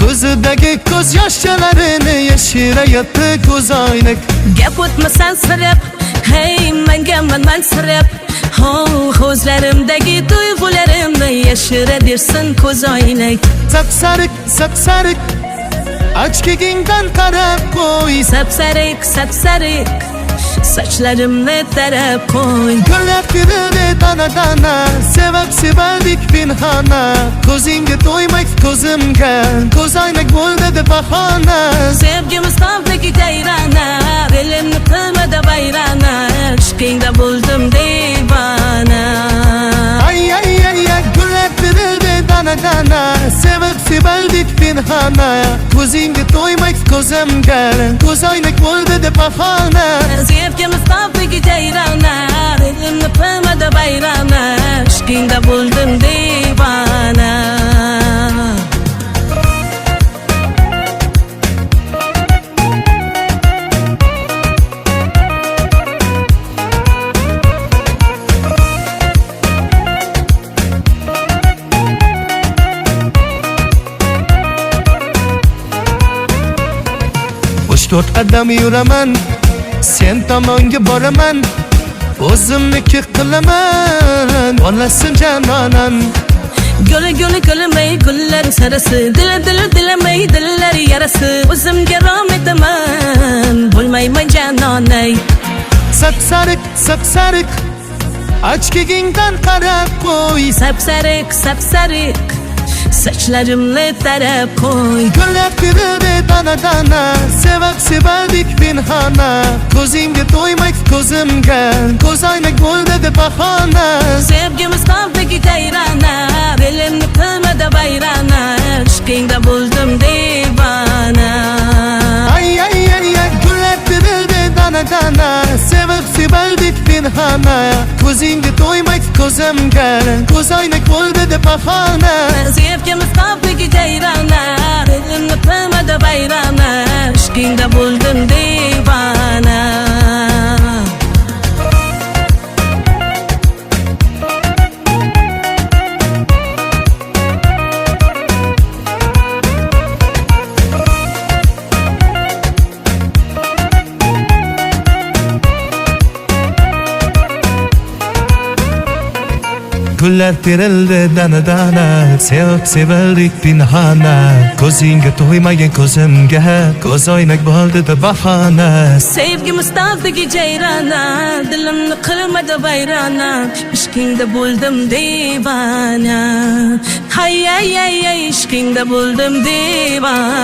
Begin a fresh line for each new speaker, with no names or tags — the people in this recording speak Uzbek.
Ko'zidagi ko'z yoshlarini yashirayapti ko'zoynak.
Gap o'tmasan sirib, hey menga mansirib. Ko'zlarimdagi tuyg'ularimni yashiraversin ko'zoynak.
Sapsariq, sapsariq ochkigingdan qarab qo'y.
Sapsariq, sapsariq sochlarimni tarab qo'y.
Gullab kirdi dana-dana, sevib sevardik pinhona. Ko'zingga to'ymak ko'zimga, ko'zoynak bo'ldi bahona.
Sevgimiz tog'dagi jayrana, dilimni qilmadi vayrona. Ishqingda bo'ldim devona.
Ay ay ay ay, gullab kirdi dana-dana, sevib sevardik pinhona. Ko'zingga to'ymak ko'zimga, ko'zoynak bo'ldi bahona.
Sevgimiz tog'dagi jayrana, dilimni qilmadi vayrona. Ishqingda bo'ldim devona.
To'rt qadam yuraman, sen tomonga boraman. O'zimniki qilaman, olasin janonan.
Guli guli gulimay gullar sarasi, dili dilamay dillar yarasi. O'zimga rom etaman, bo'lmayman janonay.
Sapsariq, sapsariq ochkigingdan qarab qo'y.
Sapsariq, sapsariq sochlarimni tarab qo'y.
Gullab kirdi dana-dana, sevib sevardik pinhona. Ko'zingga to'ymak ko'zimga, ko'zoynak bo'ldi bahona.
Sevgimiz tog'dagi jayrana, dilimni qilmadi vayrona. Ishqingda bo'ldim devona.
Ay ay ay ay, gullab kirdi dana-dana, sevib sevardik pinhona. Ko'zingga to'ymak ko'zimga, ko'zoynak bo'ldi bahona.
Sevgimiz tog'dagi jayrana, dilimni qilmadi vayrona. Ishqingda bo'ldim devona.
Gullar terildi dana-dana, sevib sevildik pinhona. Ko'zingga to'ymagan ko'zimga, ko'zoynak bo'ldi bahona.
Sevgimiz tog'dagi jayrana, dilimni qilmadi vayrona. Ishqingda bo'ldim devona. Hay ay ay ay, ishqingda bo'ldim devona.